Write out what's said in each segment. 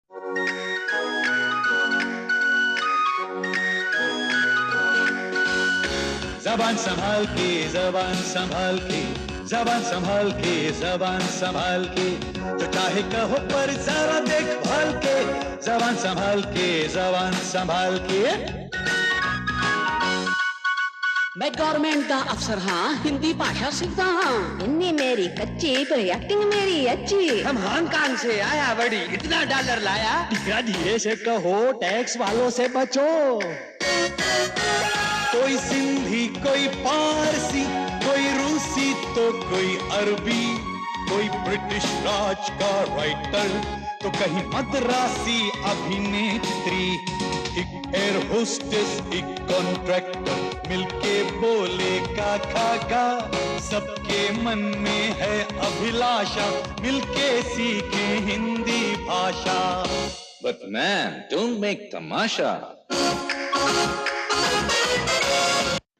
जबान संभाल के, जबान संभाल के, जबान संभाल के, जबान संभाल के, जो चाहे कहो पर जरा देखभाल के, जबान संभाल के, जबान संभाल के। मैं गवर्नमेंट का अफसर हाँ, हिंदी भाषा सीखता हाँ। हिंदी मेरी कच्ची पर एक्टिंग मेरी अच्छी। हम हांगकांग से आया बड़ी, इतना डॉलर लाया। धीरे धीरे से कहो, टैक्स वालों से बचो। कोई सिंधी, कोई पारसी, कोई रूसी तो कोई अरबी, कोई ब्रिटिश राज का राइटर तो कहीं मद्रासी अभिनेत्री, एक एयर होस्टेस, एक कॉन्ट्रैक्टर, मिलके बोले का खा, सबके मन में है अभिलाषा, मिलके सीखे हिंदी भाषा। But man, don't make tamasha.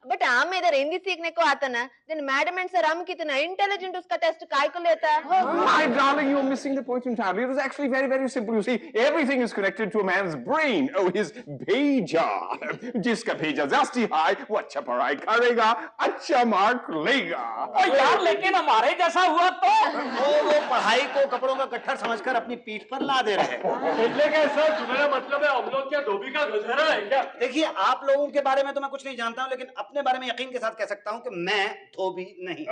But हम इधर हिंदी सीखने को आता ना, then मैडम एंड सर हम कितना इंटेलिजेंट उसका टेस्ट काय को लेता है? My darling, you're missing the point entirely. It was actually very, very simple. You see, everything is connected to a man's brain. Oh, his bheja. जिसका भेजा जास्ती हाय, वो अच्छा पढ़ाई करेगा, अच्छा मार्क लेगा। और यार लेकिन हमारे जैसा हुआ तो वो पढ़ाई को कपड़ों का गट्ठर समझकर अपनी पीठ पर ला दे रहे हैं। लेकिन सर, तुम्हारा मतलब है हम लोग क्या धोबी का गधेड़ा है क्या? देखिए, आप लोगों के बारे में तो मैं कुछ नहीं जानता हूँ, लेकिन अपने बारे में यकीन के साथ कह सकता हूँ कि मैं धोबी नहीं।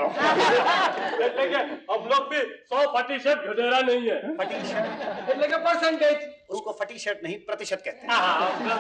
लेकिन हम लोग भी 100% गधेड़ा नहीं है। फटी शर्ट, लेकिन परसेंटेज उसको फटी शर्ट नहीं प्रतिशत कहते हैं।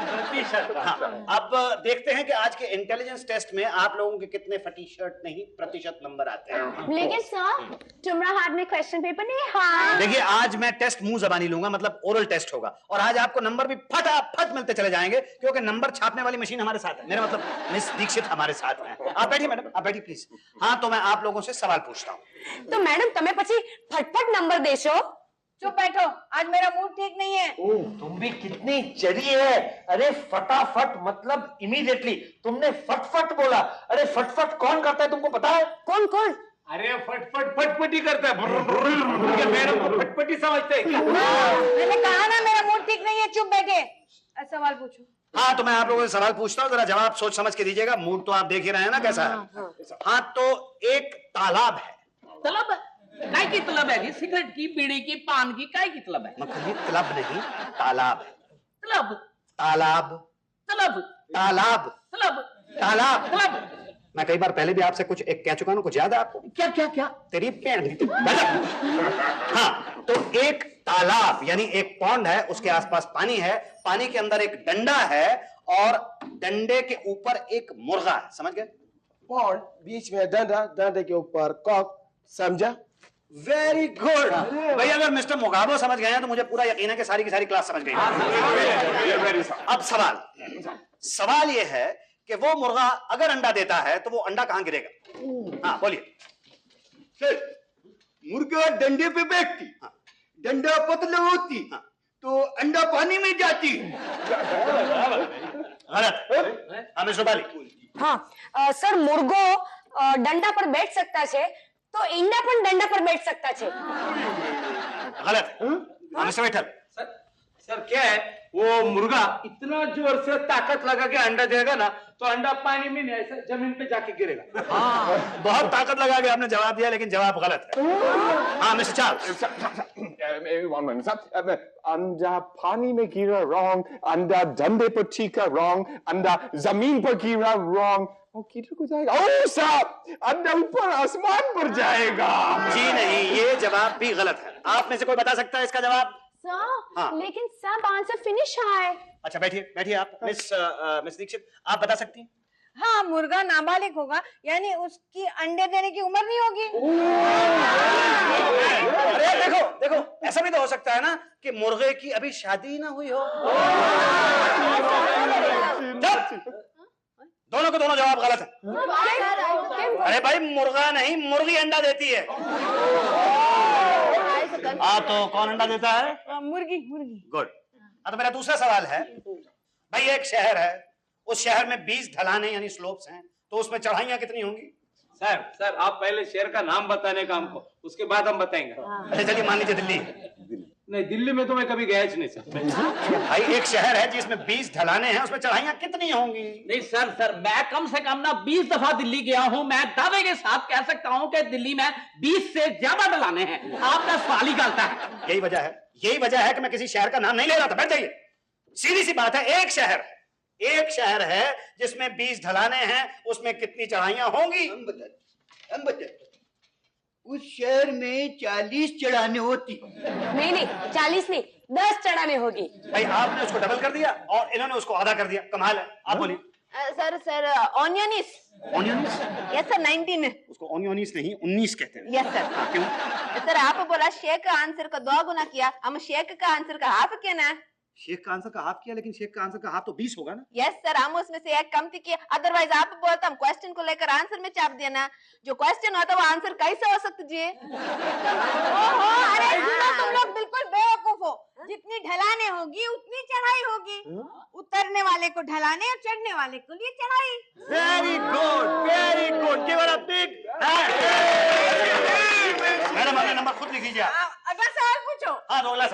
प्रतिशत। हाँ, अब देखते हैं कि आज के इंटेलिजेंस टेस्ट में आप लोगों के कितने फटी शर्ट नहीं प्रतिशत नंबर आते हैं। लेकिन सर, तुम्हारा हाथ में क्वेश्चन पेपर नहीं है। देखिए, आज मैं टेस्ट मुंह जबानी लूंगा, मतलब ओरल टेस्ट होगा, और आज आपको नंबर भी फटाफट मिलते चले जाएंगे, क्योंकि नंबर छापने वाली मशीन हमारे साथ है। मेरा मतलब मिस दीक्षित हमारे साथ है। आप बैठिए मैडम, आप बैठिए प्लीज। हाँ, तो मैं आप लोगों से सवाल पूछता हूँ। तो मैडम तुम्हें पची फटफट नंबर देशो। चुप बैठो, आज मेरा मूड ठीक नहीं है। तुम भी कितनी चढ़ी है। अरे फटाफट मतलब इमीडिएटली। तुमने फटफट बोला। अरे फटफट कौन करता है तुमको पता है? कौन कौन? अरे फटफट फटफटी करता है। मैडम को फटफटी समझते हैं क्या? मैंने कहा ना मेरा मूड ठीक नहीं है, चुप बैठे। सवाल पूछो। हाँ, तो मैं आप लोगों से सवाल पूछता हूँ, जरा जवाब सोच समझ के दीजिएगा। मूड तो आप देख ही रहे हैं ना कैसा है। हाँ, तो एक तालाब है। तलब काय की तलब है? सिगरेट की, बीड़ी की, पान की, काय की तलब है? मखनी तलब नहीं, तालाब है। तलब तालाब, तलब तालाब, तलब तालाब। तलब। मैं कई बार पहले भी आपसे कुछ एक कह चुका हूँ, कुछ याद है आपको? क्या क्या क्या? तेरी पेड़। हाँ, तो एक तालाब यानी एक पॉन्ड है, उसके आसपास पानी है, पानी के अंदर एक डंडा है और डंडे के ऊपर एक मुर्गा है। समझ गए? पॉन्ड, बीच में डंडा, डंडे के ऊपर कॉक। समझा? वेरी गुड भाई। अगर मिस्टर मुगाबो समझ गए हैं तो मुझे पूरा यकीन है कि सारी की सारी क्लास समझ गई है। अब सवाल ये है कि वो मुर्गा अगर अंडा देता है तो वो अंडा कहां गिरेगा? हाँ, बोलिए। मुर्गा डंडे पे बैठती, डंडा पतला होती, तो अंडा पानी में जाती। गलत। हाँ, मिस्टर बाली। हाँ सर, मुर्गो डंडा पर बैठ सकता है तो ईंडा पण डंडा पर बैठ सकता है। गलत। हाँ, मिस्टर बैठल। सर क्या है, वो मुर्गा इतना जोर से ताकत लगा के अंडा देगा ना, तो अंडा पानी में नहीं, ऐसा जमीन पे जाके गिरेगा। हाँ, बहुत ताकत लगा के आपने जवाब दिया, लेकिन जवाब गलत है। हाँ, मिस्टर चार्ल्स। अंडा पानी में गिरा रॉन्ग, अंडा डंडे पर ठीका रॉन्ग, अंडा जमीन पर गिरा रॉन्ग। किधर को जाएगा? ओह साहब, अंडा ऊपर आसमान पर जाएगा। जी नहीं, ये जवाब भी गलत है। आप में से कोई बता सकता है इसका जवाब? सर, हाँ। लेकिन सब आंसर फिनिश है। अच्छा, बैठिए बैठिए आप। मिस दीक्षित, आप बता सकती हैं? हाँ, मुर्गा नाबालिग होगा, यानी उसकी अंडे देने की उम्र नहीं होगी। अरे देखो देखो, ऐसा भी तो हो सकता है ना कि मुर्गे की अभी शादी ना हुई हो। दोनों को दोनों जवाब गलत है। अरे भाई, मुर्गा नहीं, मुर्गी अंडा देती है। तो कौन अंडा देता है? मुर्गी। मुर्गी। गुड। तो मेरा दूसरा सवाल है, भाई एक शहर है, उस शहर में 20 ढलाने यानी स्लोप्स हैं, तो उसमें चढ़ाइयां कितनी होंगी? सर आप पहले शहर का नाम बताने का हमको, उसके बाद हम बताएंगे। अच्छा चलिए, मान लीजिए दिल्ली। नहीं, दिल्ली में तो मैं कभी गया ही नहीं सर। भाई एक शहर है जिसमें 20 ढलाने हैं, उसमें चढ़ाइयाँ कितनी होंगी? नहीं सर, मैं कम से कम ना 20 दफा दिल्ली गया हूँ। मैं दावे के साथ कह सकता हूँ कि दिल्ली में 20 से ज्यादा ढलाने हैं। आपका सवाल ही गलत है। यही वजह है कि मैं किसी शहर का नाम नहीं ले रहा था। बैठ जाइए। सीधी सी बात है, एक शहर है जिसमें 20 ढलाने हैं, उसमें कितनी चढ़ाइयाँ होंगी? हम बताते उस शहर में 40 चढ़ाने होती। नहीं 40 नहीं 10 चढ़ाने होगी। भाई आपने उसको डबल कर दिया और इन्होंने उसको आधा कर दिया। कमाल है। आप बोलिए। सर ऑनियनिस। ऑनियनिस? Yes sir 19। उसको ऑनियनिस नहीं 19 कहते हैं। Yes sir. क्यों? सर आप बोला शेख का आंसर का 2 गुना किया, हम शेख का आंसर का हाफ किया ना। शेख का आंसर का हाफ किया, लेकिन शेख का आंसर का हाफ तो 20 होगा ना? यस सर, हम उसमें से एक कम किया। अदरवाइज आप बोलते हम क्वेश्चन को लेकर आंसर में चाप दिया ना। जो क्वेश्चन होता है वो आंसर कैसे हो सकता जी? ओहो, अरे सुनो, तुम लोग बिल्कुल बेवकूफ हो। जितनी ढलाने होगी उतनी चढ़ाई होगी। उतरने वाले को ढलाने और चढ़ने वाले को लिए चढ़ाई। Very good. Give a big madam, अपने नंबर खुद लिख लीजिए। अगला सवाल पूछो। हाँ, तो अगला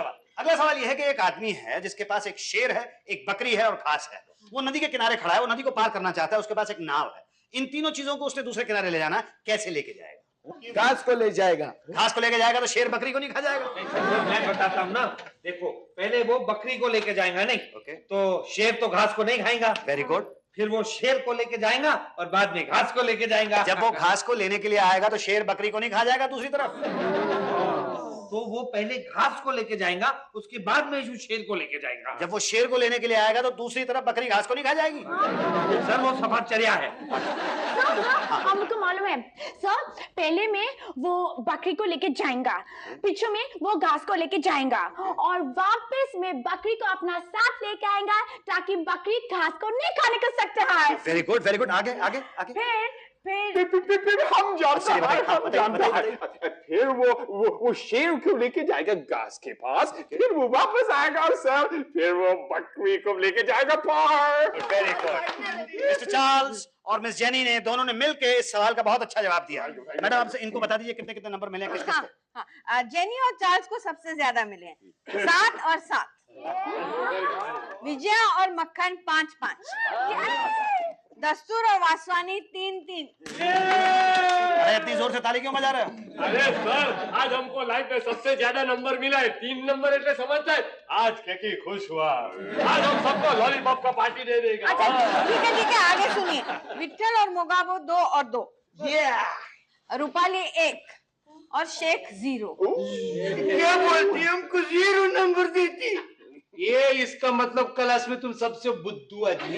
सवाल यह है कि एक आदमी है जिसके पास एक शेर है, एक बकरी है और घास है। वो नदी के किनारे खड़ा है, वो नदी को पार करना चाहता है, उसके पास एक नाव है। इन तीनों चीजों को उसने दूसरे किनारे ले जाना है, कैसे लेके जाएगा? घास को ले जाएगा। घास को लेके जाएगा तो शेर बकरी को नहीं खा जाएगा। मैं बताता हूँ ना, देखो पहले वो बकरी को लेके जाएगा नहीं, तो शेर तो घास को नहीं खाएगा। Very good. फिर वो शेर को लेके जाएगा और बाद में घास को लेके जाएगा। जब वो घास को लेने के लिए आएगा तो शेर बकरी को नहीं खा जाएगा दूसरी तरफ। तो वो पहले घास को लेके जाएगा, उसके बाद में जो शेर को लेके जाएगा। जब वो शेर को लेने के लिए आएगा तो दूसरी तरफ बकरी घास को नहीं खा जाएगी। सर वो सफरचर्या है। हमको मालूम है सर। पहले में वो बकरी को लेके जाएगा, पीछे में वो घास को लेके जाएगा और वापस में बकरी को अपना साथ लेके आएगा ताकि बकरी घास को नहीं खाने कर सकता है। Very good. आगे। फिर हम जानते हैं। फिर वो शेर को लेके जाएगा घास के पास, फिर वो वापस आएगा सर, फिर वो बकरी को लेके जाएगा पार। Very good. मिस्टर चार्ल्स और मिस जेनी ने दोनों ने मिलकर इस सवाल का बहुत अच्छा जवाब दिया। मैडम आपसे इनको बता दीजिए कितने कितने नंबर मिले किस-किस को? जेनी और चार्ल्स को सबसे ज्यादा मिले हैं 7 और 7। विजया और मक्खन 5-5। दस्तूर और वासवानी 3-3। अरे इतनी जोर से ताली क्यों बजा रहे हो? अरे सर, आज हमको लाइफ में सबसे ज्यादा नंबर मिला है। 3 नंबर ऐसे समझता है। आज केकी खुश हुआ। आज हम सबको लॉलीपॉप का पार्टी दे देगा। अच्छा ठीक है, आगे सुनिए। विट्ठल और मोगाबो 2 और 2। रूपाली 1 और शेख 0। क्या बोलती? हमको 0 नंबर देती। ये इसका मतलब क्लास में तुम सबसे बुद्धू आदमी।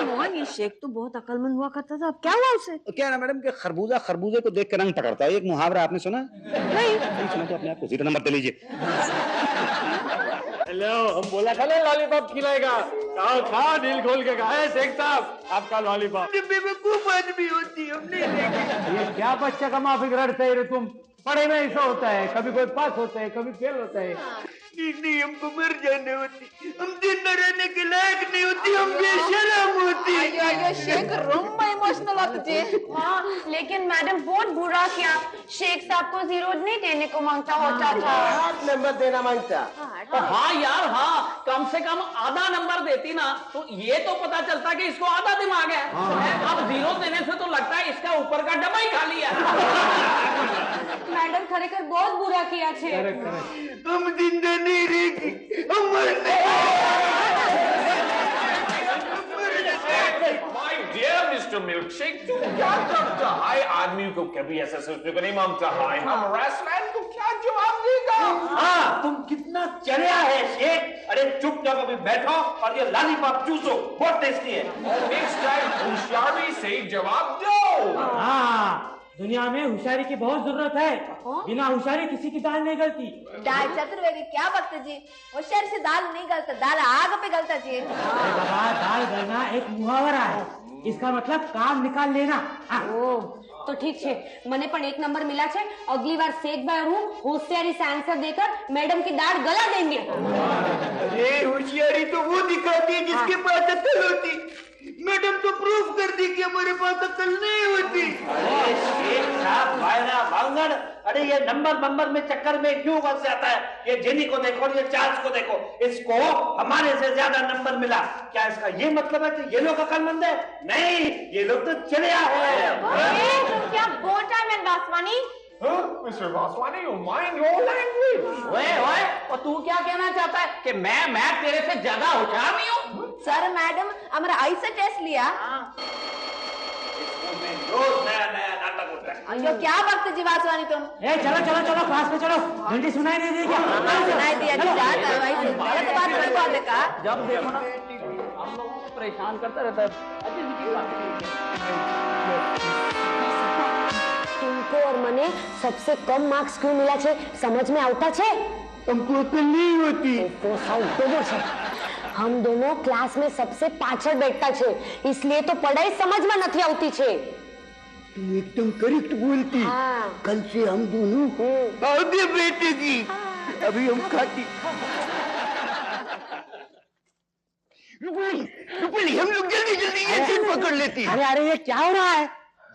मोहन, ये शेख तो बहुत अकलमंद हुआ करता था, अब क्या हुआ उसे? क्या ना मैडम कि खरबूजा खरबूजे को देख कर रंग पकड़ता है। एक मुहावरा आपने सुना? नहीं सुना तो अपने आप को 0 नंबर दे लीजिए। हेलो, हम बोला था ना लॉलीपॉप खिलाएगा। खा दिल खोल के खा। शेख साहब आपका लॉलीपॉप। बेवकूफ आदमी होती हमने देखी। ये क्या बच्चा का माफिक रटते है तुम? पढ़े में ऐसा होता है, कभी कोई पास होता है, कभी फेल होता है। नहीं, हमको मर जाने होती। हम दिन में रहने के लायक नहीं होती, हम बेशरम होती। अयो शेख रूम में इमोशनल होते थे। हाँ, लेकिन मैडम बहुत बुरा किया। शेख साहब को 0 नहीं देने को मांगता होता था। 8 नंबर देना मांगता। हाँ यार, हाँ कम से कम आधा नंबर देती ना तो ये तो पता चलता कि इसको आधा दिमाग है। अब 0 देने से तो लगता है इसका ऊपर का डब्बा ही खाली है। मैडम खरेखर बहुत बुरा किया छे। हम जिंदा नहीं रहेगी, हम मरने। My dear Mr. Milkshake, तू क्या करता है? आदमी को कभी ऐसा सोचने को नहीं मांगता है। हम रेस्टोरेंट को क्या जवाब देगा? हाँ, तुम कितना चढ़िया है शेख। अरे चुपचाप अभी बैठो और ये लॉलीपॉप चूसो, बहुत टेस्टी है। नेक्स्ट टाइम होशियारी से जवाब दो। हाँ, दुनिया में होशियारी की बहुत जरूरत है। बिना होशियारी किसी की दाल नहीं गलती। दाल चतुर्वेदी क्या बकते जी? होशियारी से दाल नहीं गलता, दाल आग पे गलता जी। बाबा, दाल गलना एक मुहावरा है, इसका मतलब काम निकाल लेना। ओह, तो ठीक है, मने पण 1 नंबर मिला है। अगली बार शेख भाई हूँ होशियारी से आंसर देकर मैडम की दाढ़ गला देंगे। अरे होशियारी तो वो दिखाती है जिसके पास अकल होती। मैडम तो प्रूफ कर दी कि हमारे पास अकल नहीं होती। अरे शेख साहब वायरा वांगड़, अरे ये नंबर में चक्कर में क्यों फंस जाता है? ये जेनी को देखो, ये चार्ल्स को देखो, इसको हमारे से ज्यादा नंबर मिला। क्या इसका ये मतलब है कि ये लोग अकलमंद है? नहीं, ये लोग तो चिड़िया है। तुम क्या बोल रहा है Vaswani? Mr. Vaswani, you mind your language? ओए ओए, और तू क्या कहना चाहता है कि मैं तेरे से ज्यादा होशियार नहीं हूँ? सर मैडम हमारा आई से टेस्ट लिया। रोज नया नाटक होता है। जो क्या वक्त जी वासवानी तुम? चलो क्लास में चलो। घंटी सुनाई नहीं दी क्या? सुनाई दिया जी, जाता भाई गलत बात नहीं बोलने का। जब देखो ना हम लोगों को परेशान करता रहता है। तुमको और मने सबसे कम मार्क्स क्यों मिला छे समझ में आवता छे? हमको अकल नहीं होती। तो साउंड छे। हम दोनों क्लास में सबसे पाछळ बैठता छे, इसलिए तो पढ़ाई समझ में नहीं आवती छे। तुम एकदम करेक्ट बोलती। हाँ। कल से हम दोनों आगे बैठेगी। अभी हम खाती रुपली, हम लोग जल्दी ये चीज पकड़ लेती। अरे ये क्या हो रहा है?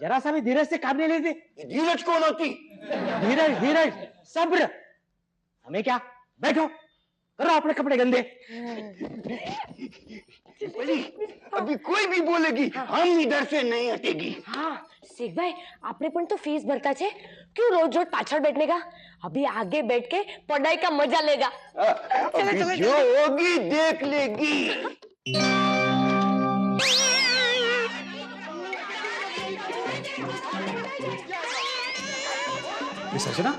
जरा सा भी धीरज से काम नहीं लेते। धीरज कौन होती? धीरज सब्र। हमें क्या, बैठो, करो अपने कपड़े गंदे। अभी कोई भी बोलेगी हम इधर से नहीं हटेगी। हाँ शेख भाई, आपने पण तो फीस भरता छे, क्यों रोज रोज पाछळ बैठने का? अभी आगे बैठ के पढ़ाई का मजा लेगा। अभी जो होगी देख लेगी। सर्जना,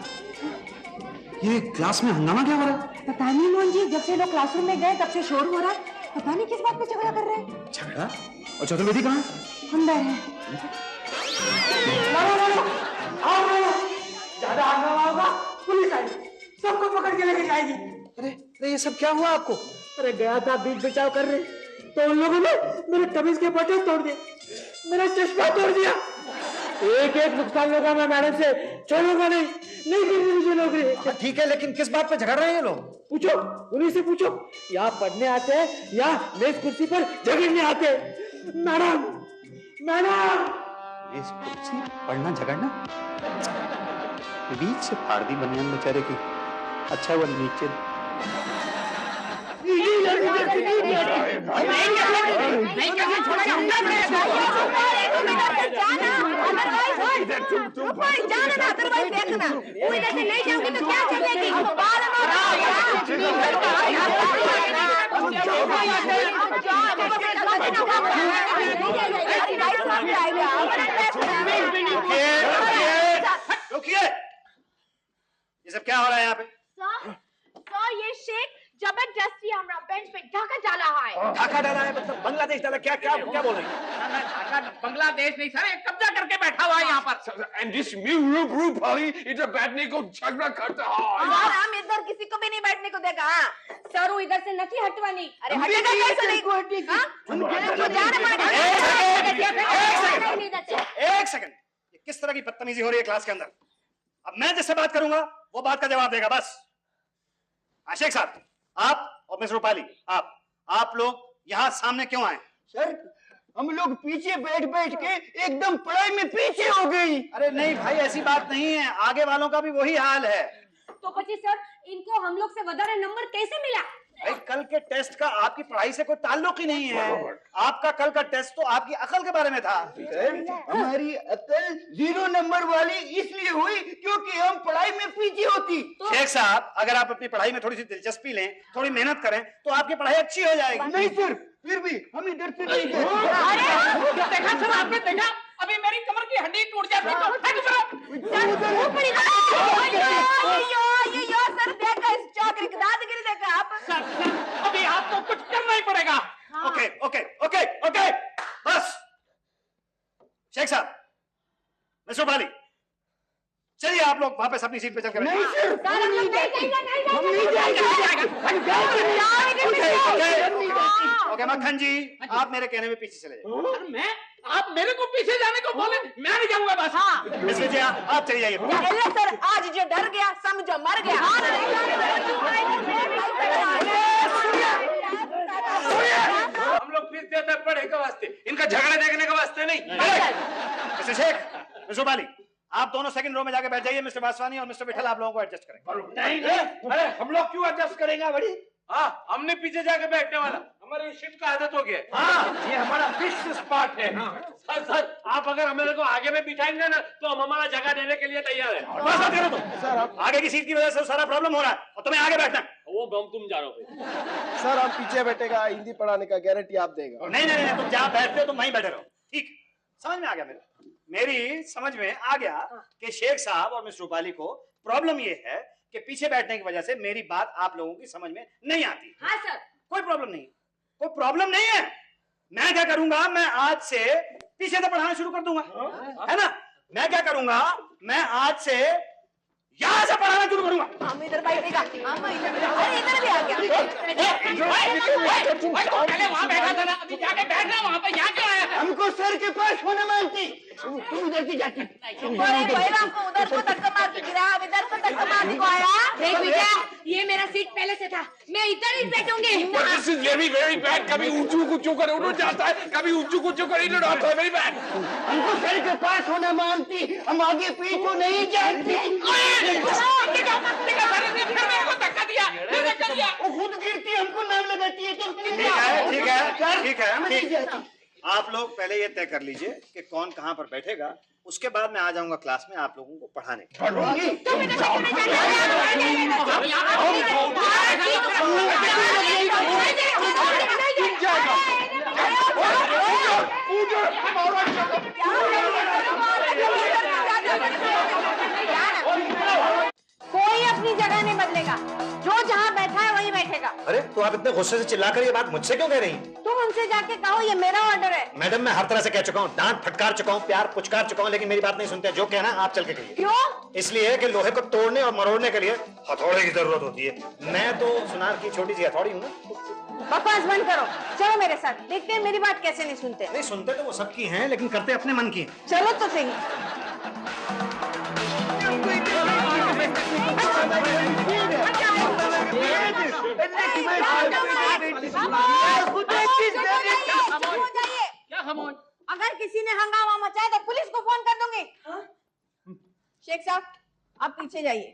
ये क्लास में हंगामा क्या हो रहा है? पता नहीं मोहन जी, जब से लोग क्लासरूम में गए तब से शोर हो रहा है। पता नहीं किस बात पे झगड़ा कर रहे हैं। झगड़ा? और चतुर्वेदी कहाँ है? अंदर है। ज्यादा हंगामा होगा, पुलिस आएगी, सबको पकड़ के लेके जाएगी। अरे ये सब क्या हुआ आपको? अरे गया था बीच बचाव कर रहे, तो उन लोगों ने मेरे कमीज के बटन तोड़ दिए, मेरा चश्मा तोड़ दिया। एक नुकसान होगा मैं मैडम से, छोड़ूंगा नहीं देंगे मुझे नौकरी। ठीक है, लेकिन किस बात पे झगड़ रहे हैं ये लोग? पूछो, उन्हीं से पूछो। यहाँ पढ़ने आते हैं या मेज कुर्सी पर झगड़ने आते हैं? मैडम मेज कुर्सी पढ़ना झगड़ना, बीच से फाड़ दी बनियान बेचारे की। अच्छा वो नीचे ये सब क्या हो रहा है यहाँ पे? सर ये शेख जबरदस्ती हमरा बेंच पे ढाका डाला है। ढाका डाला है मतलब बांग्लादेश डाला? क्या क्या क्या बोल रही है? ढाका बांग्लादेश नहीं सर, एक कब्जा करके बैठा हुआ है यहाँ पर। And this Rupali इधर बैठने को झगड़ा करता है। हम इधर किसी को भी नहीं बैठने को देगा। सर वो इधर से नहीं हटवानी। अरे हटेगा कैसे नहीं? एक सेकंड, ये किस तरह की बदतमीजी हो रही है क्लास के अंदर? अब मैं जिससे बात करूंगा वो बात का जवाब देगा बस। शेख साहब, आप और मिस रूपाली, आप लोग यहाँ सामने क्यों आए? सर हम लोग पीछे बैठ के एकदम पढ़ाई में पीछे हो गई। अरे नहीं भाई, ऐसी बात नहीं है, आगे वालों का भी वही हाल है। तो पची सर, इनको हम लोग से वधारे नंबर कैसे मिला? भाई कल के टेस्ट का आपकी पढ़ाई से कोई ताल्लुक ही नहीं है। आपका कल का टेस्ट तो आपकी अकल के बारे में था। सर हमारी अकल 0 नंबर वाली इसलिए हुई क्योंकि हम पढ़ाई में पीछे होती। शेख साहब, अगर आप अपनी पढ़ाई में थोड़ी सी दिलचस्पी लें, थोड़ी मेहनत करें, तो आपकी पढ़ाई अच्छी हो जाएगी। नहीं सर, फिर भी हम इधर से नहीं गए। देखा सर, आपने देखा? अभी मेरी कमर की हड्डी टूट जाती तो सर देखा इस चौधरी की दादागिरी देखा आप। सर अभी आपको कुछ करना ही पड़ेगा। ओके ओके ओके ओके बस। शेख साहब, मिस्टर बाली, चलिए आप लोग वापस अपनी सीट पे चलकर नहीं सर, हम नहीं जाएंगे। ओके मक्खन जी, आप मेरे कहने में पीछे चले जाइए। आप मेरे को पीछे जाने को बोले, मैं नहीं जाऊंगा बस। हाँ मिस विजया, आप चले जाइए। सर आज जो डर गया समझो मर गया। हम लोग फीस देता है पढ़े के वास्ते, इनका झगड़े देखने के वास्ते नहीं। मिस्टर शेख, मिस्टर बाली, आप दोनों सेकंड रो में जाके बैठ जाइए। मिस्टर वासवानी और मिस्टर विठल आप लोगों को एडजस्ट करेंगे। नहीं, अरे हम लोग क्यों एडजस्ट करेंगे बड़ी? हाँ, हमने पीछे जाके बैठने वाला, हमारी शिफ्ट का आदत हो गया। हाँ, ये हमारा फिक्स स्पॉट है। सर आप अगर हमें को आगे में बिठाएंगे ना तो हम हमारा जगह देने के लिए तैयार है। बस बात करो तुम। सर आप आगे की सीट की वजह से सारा प्रॉब्लम हो रहा है और तुम्हें आगे बैठना है। वो गम तुम जा रहे हो। सर आप पीछे बैठेगा, हिंदी पढ़ाने का गारंटी आप देगा। नहीं नहीं नहीं, तुम जहाँ बैठते हो तुम वहीं बैठे रहो। ठीक, समझ में आ गया मेरी समझ में आ गया कि शेख साहब और मिस रूपाली को प्रॉब्लम ये है कि पीछे बैठने की वजह से मेरी बात आप लोगों की समझ में नहीं आती। हाँ सर। कोई प्रॉब्लम नहीं, कोई प्रॉब्लम नहीं है। मैं क्या करूंगा, मैं आज से पीछे से पढ़ाना शुरू कर दूंगा, है ना। मैं क्या करूंगा, मैं आज से यहाँ से पढ़ाना शुरू करूंगा। हम इधर बैठेगा, हम इधर भी आ गया। पहले वहाँ बैठा था ना, अभी जाके बैठ रहा वहाँ पर, यहाँ क्यों आया? हमको सर के पास होने मानती, तुम उधर की जाती। हमको उधर को धक्का मार के गिरा, अब इधर को धक्का मारने को आया। देख बेटा, ये मेरा सीट पहले से था, मैं इधर ही बैठूंगी। This is very very bad। कभी ऊंचू कुचू कर उड़ जाता है, कभी ऊंचू कुचू कर इधर आता है। very bad। हमको सर के पास होने मानती, हम आगे पीछे नहीं जानती। वो खुद गिरती, हमको नाम लगाती है। ठीक है, ठीक है। आप लोग पहले ये तय कर लीजिए कि कौन कहाँ पर बैठेगा, उसके बाद मैं आ जाऊंगा क्लास में आप लोगों को पढ़ाने। कोई अपनी जगह नहीं बदलेगा, जो जहाँ बैठा है वहीं बैठेगा। अरे तो आप इतने गुस्से से चिल्लाकर ये बात मुझसे क्यों कह रही? तुम उनसे जाके कहो ये मेरा ऑर्डर है। मैडम मैं हर तरह से कह चुका हूँ, डांट फटकार चुका हूँ, प्यार पुचकार चुका हूँ, लेकिन मेरी बात नहीं सुनते। जो कहना आप चल के कहिए। क्यों? इसलिए कि लोहे को तोड़ने और मरोड़ने के लिए हथौड़े की जरूरत होती है। मैं तो सुनार की छोटी सी हथौड़ी हूँ ना। बकवास बंद करो, चलो मेरे साथ, देखते हैं मेरी बात कैसे नहीं सुनते। नहीं सुनते तो वो सबकी हैं, लेकिन करते अपने मन की। चलो तो सही। क्या खामोश? अगर किसी ने हंगामा मचाया तो पुलिस को फोन कर दूंगी। शेख साहब आप पीछे जाइए।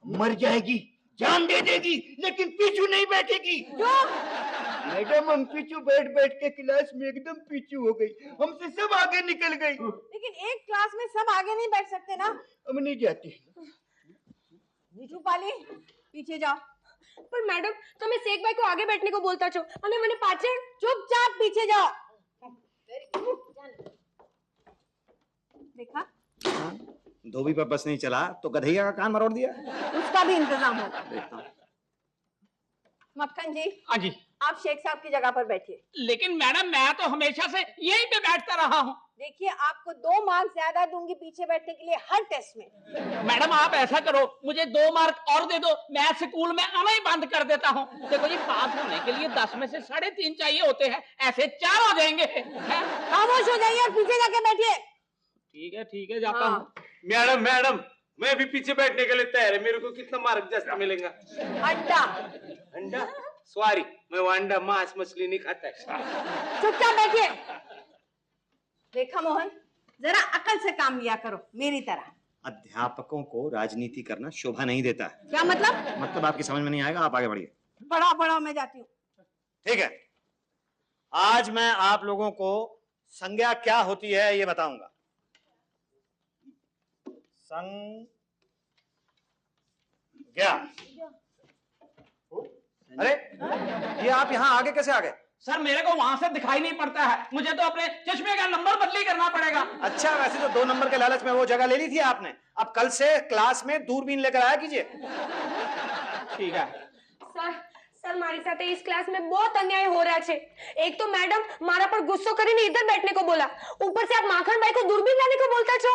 मर जाएगी, जान दे देगी, लेकिन पीछू नहीं बैठेगी। क्यों? मैडम हम पीछू बैठ बैठ के क्लास में एकदम पीछू हो गई, हमसे सब आगे निकल गई। लेकिन एक क्लास में सब आगे नहीं बैठ सकते ना। हम नहीं जाते। रूपाली पीछे जाओ। पर मैडम તમે શેખ ભાઈ को आगे बैठने को बोलता છો અને મને પાછળ। चुपचाप पीछे जाओ। देखा, धोबी पर बस नहीं चला तो गधैया का कान मरोड़ दिया। उसका भी इंतजाम होगा। मक्खन जी, हाँ जी, आप शेख साहब की जगह पर बैठिए। लेकिन मैडम मैं तो हमेशा से यहीं पे बैठता रहा हूँ। देखिए आपको 2 मार्क ज्यादा दूंगी पीछे बैठने के लिए हर टेस्ट में। मैडम आप ऐसा करो, मुझे 2 मार्क और दे दो, मैं स्कूल में आना ही बंद कर देता हूँ। देखो जी, पास होने के लिए 10 में से 3.5 चाहिए होते हैं, ऐसे 4 हो जाएंगे। खामोश हो जाइए और पीछे जाके बैठिए। ठीक है जाता हूँ। मैडम मैं भी पीछे बैठने के लिए तैयार है। मेरे को कितना मार्क जैसा मिलेगा? अंडा? सॉरी, मैं वो अंडा मांस मछली नहीं खाता। चुपचाप बैठिए। देखा मोहन, जरा अकल से काम लिया करो मेरी तरह। अध्यापकों को राजनीति करना शोभा नहीं देता है। क्या मतलब? मतलब आपकी समझ में नहीं आएगा, आप आगे बढ़िए। बड़ा मैं जाती हूँ। ठीक है, आज मैं आप लोगों को संज्ञा क्या होती है ये बताऊंगा। संज्ञा। अरे ये आप यहाँ आगे कैसे आ गए? सर मेरे को वहां से दिखाई नहीं पड़ता है, मुझे तो अपने चश्मे का नंबर बदली करना पड़ेगा। अच्छा, वैसे तो 2 नंबर के लालच में वो जगह ले ली थी आपने, अब कल से क्लास में दूरबीन लेकर आया कीजिए। ठीक है સર મારી સાથે इस क्लास में बहुत अन्याय हो रहा है। एक तो मैडम मारा पर गुस्सा કરીને इधर बैठने को बोला, ऊपर से आप माखन भाई को दूरबीन लाने को बोलता छो।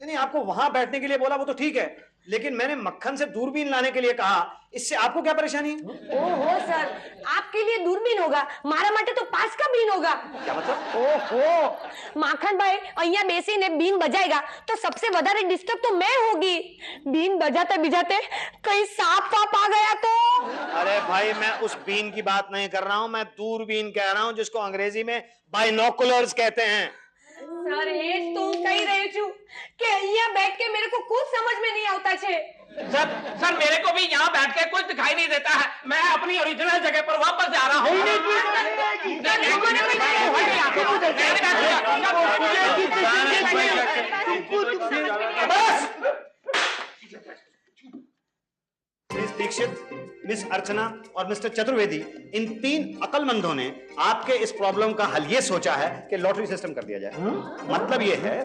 नहीं, आपको वहां बैठने के लिए बोला वो तो ठीक है, लेकिन मैंने मक्खन से दूरबीन लाने के लिए कहा, इससे आपको क्या परेशानी है? ओहो सर, आपके लिए दूरबीन होगा, मारा माटे तो पास का बीन होगा। क्या मतलब? ओहो माखन भाई અહીંયા બેસીને बीन बजाएगा तो सबसे વધારે डिस्टर्ब तो मैं होगी। बीन बजाते बजाते कहीं सांप वाप आ गया तो? अरे भाई मैं उस बीन की बात नहीं कर रहा हूं, मैं दूरबीन कह रहा हूं जिसको अंग्रेजी में बाइनोकुलर्स कहते हैं। सर એ જ તો હું કહી રહી છું કે અહીંયા बैठ के मेरे को कुछ समझ में नहीं आता छे। सर मेरे को भी यहाँ बैठ के कुछ दिखाई नहीं देता है, मैं अपनी ओरिजिनल जगह पर वापस जा रहा हूँ। मिस दीक्षित, मिस अर्चना और मिस्टर चतुर्वेदी, इन 3 अक्लमंदों ने आपके इस प्रॉब्लम का हल ये सोचा है कि लॉटरी सिस्टम कर दिया जाए। मतलब ये है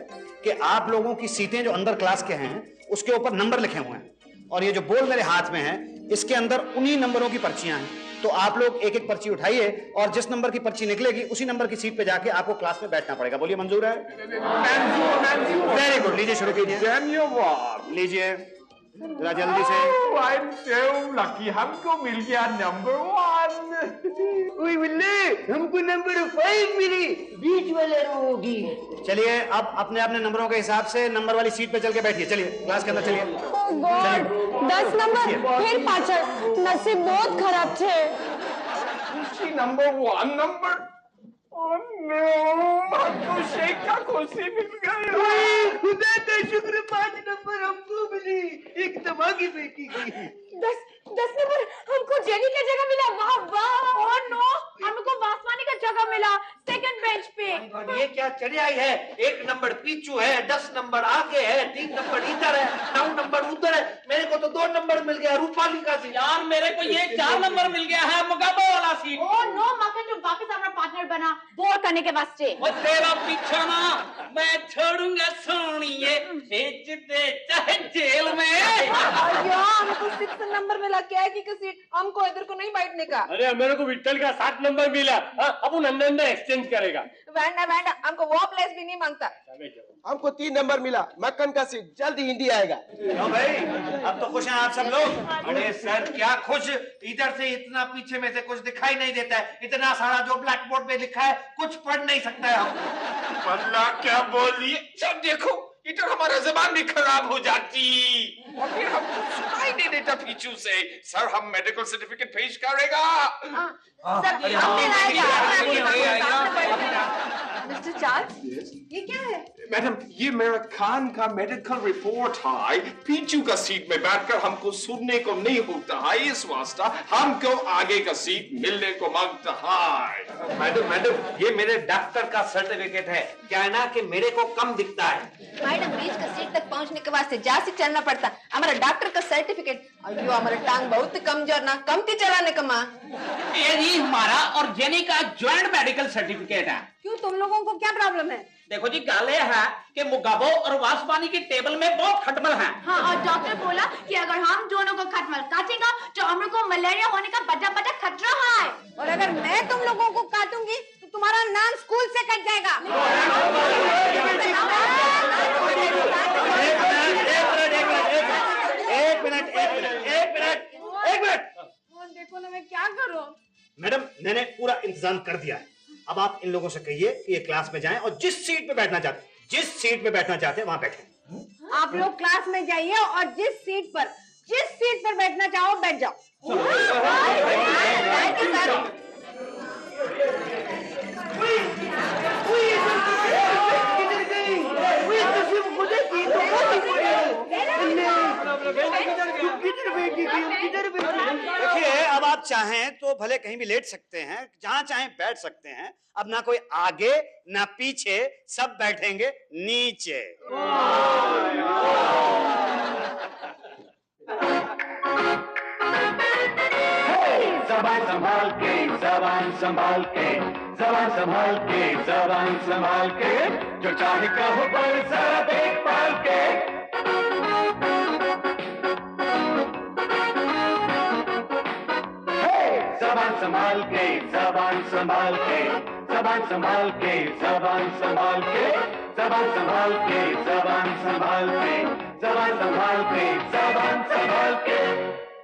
कि आप लोगों की सीटें जो अंदर क्लास के हैं उसके ऊपर नंबर लिखे हुए हैं और ये जो बोर्ड मेरे हाथ में है इसके अंदर उन्हीं नंबरों की पर्चियां हैं। तो आप लोग एक एक पर्ची उठाइए और जिस नंबर की पर्ची निकलेगी उसी नंबर की सीट पे जाके आपको क्लास में बैठना पड़ेगा। बोलिए मंजूर है? वेरी गुड, लीजिए शुरू कीजिए। लीजिए जरा जल्दी से। I'm so lucky, हमको मिल गया नंबर 1। ओए बल्ले, हमको नंबर 5 मिली, बीच वाला रो होगी। चलिए अब अपने अपने नंबरों के हिसाब से नंबर वाली सीट पे चल के बैठिए। चलिए क्लास के अंदर चलिए। ओह गॉड, 10 नंबर फिर पाछળ, नसीब बहुत खराब छे। Number 1 number. ओह नो, हमको शेख का कुर्सी मिल गया। ओए खुदा का शुक्र, 5 नंबर हमको मिली, एक दमागी बेटी की। 10 नंबर हमको जेनी की जगह मिला। वाह वाह। ओह नो, हमको वासवानी का जगह मिला सेकंड बेंच पे। ये क्या चढ़ाई है? 1 नंबर पीछू है, 10 नंबर आगे है, 3 नंबर इधर है, 9 नंबर उधर है। मेरे को तो 2 नंबर मिल गया रूपाली का सीट। यार मेरे को ये 4 नंबर मिल गया है मुगाबो वाला सीट। ओह नो मक्खन, तुम वापस अपना पार्टनर बना बोर करने के वास्ते। वो तेरा पीछा ना मैं छोड़ूंगा सोनिए, भेज दे चाहे जेल में। अయ్యో हमको 6 नंबर मिला, क्या है की सीट, हमको इधर को नहीं बैठने का। अरे मेरे को विट्ठल का 7 नंबर मिला, अब वो नंदन एक्सचेंज करेगा। वैंडा वैंडा, हमको वो प्लेस भी नहीं मांगता। हमको 3 नंबर मिला, मक्खन का सीट, जल्दी हिंदी आएगा। क्यों भाई, अब तो खुश हैं आप सब लोग? अरे सर क्या खुश, इधर से इतना पीछे में से कुछ दिखाई नहीं देता है, इतना सारा जो ब्लैक बोर्ड पे लिखा है कुछ पढ़ नहीं सकता है हम। अल्लाह क्या बोल रही है? सब देखो इधर हमारा जबान भी खराब हो जाती और फिर हमको सुनाई नहीं देता पीछू से। सर हम मेडिकल सर्टिफिकेट पेश करेगा। मिस्टर चार्ल्स, ये क्या है? मैडम ये मेरा कान का मेडिकल रिपोर्ट है। पीछू का सीट में बैठकर हमको सुनने को नहीं होता है, इस वास्ता हमको आगे का सीट मिलने को मांगता है। मैडम ये मेरे डॉक्टर का सर्टिफिकेट है। क्या है ना कि मेरे को कम दिखता है। मैडम बीच का सीट तक पहुंचने के वास्ते जासी चलना पड़ता। हमारा डॉक्टर का सर्टिफिकेट, अयो हमारा टांग बहुत कमजोर ना, कमती चलाने का माँ। ये जी हमारा और जेनी का ज्वाइंट मेडिकल सर्टिफिकेट है। क्यों, तुम लोगों को क्या प्रॉब्लम है? देखो जी गाले है कि मुगाबो और वासवानी की टेबल में बहुत खटमल है। हाँ, और डॉक्टर बोला कि अगर हम दोनों को खटमल काटेगा तो हम लोग को मलेरिया होने का बड़ा खतरा है। और अगर मैं तुम लोगों को काटूंगी तो तुम्हारा नाम स्कूल से कट जाएगा। एक मिनट। देखो ना मैं क्या करूं। मैडम मैंने पूरा इंतजाम कर दिया है, अब आप इन लोगों से कहिए कि ये क्लास में जाएं और जिस सीट पे बैठना चाहते हैं वहां बैठें। आप लोग क्लास में जाइए और जिस सीट पर बैठना चाहो बैठ जाओ। देखिए अब आप चाहें तो भले कहीं भी लेट सकते हैं, जहां चाहें बैठ सकते हैं। अब ना कोई आगे ना पीछे, सब बैठेंगे नीचे। जबान संभाल के, जबान संभाल के, जबान संभाल के, जबान संभाल के, जो चाहे कहो पर जरा देख पाल के। जबान संभाल के, जबान संभाल के, जबान संभाल के, जबान संभाल के, जबान संभाल के, जबान संभाल के, जबान संभाल के, जबान संभाल के।